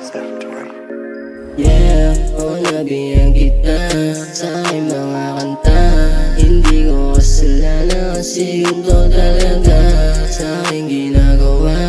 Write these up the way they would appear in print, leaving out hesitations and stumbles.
Yeah, nabihan kita sa aking mga kanta. Hindi ko kasalanan kasi ganito talaga sa aking ginagawa.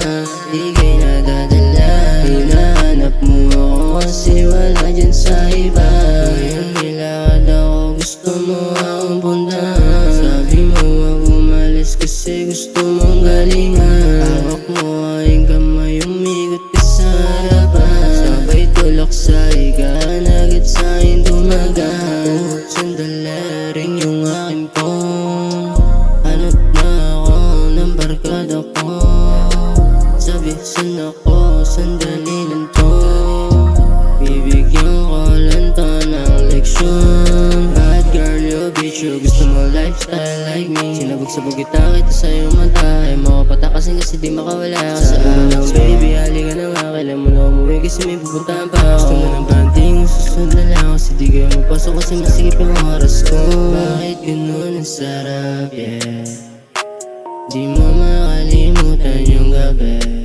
Di kayo nadadala, hinahanap mo ako kasi wala dyan sa iba. Ngayon nilakad ako, gusto mo akong puntahan. Sabi mo wag umalis kasi gusto mong galingan. Hawak mo aking kamay, umikot ka sa harapan. Sabay tulak sa higaan, agad sa'kin tumagal. Sandali rin yung aking phone, hanap na ako ng barkada ko. Sabi saan ako, sandali lang to. Bibigyan ko lang to ng leksyon. Bad girl, you bitch, you gusto mo lifestyle like me. Sinabog-sabog kita sa iyong mata. Ay mo patakasin kasi di makawala ka sa akin. Baby, halika na nga, kailan mo na umuwi kasi may pupuntahan pa ako. Gusto mo ng banding, susunod na lang kasi di kayo magpasok kasi masikip yung oras ko. Bakit ganun ang sarap, yeah. Di mo makalimutan yung gabi.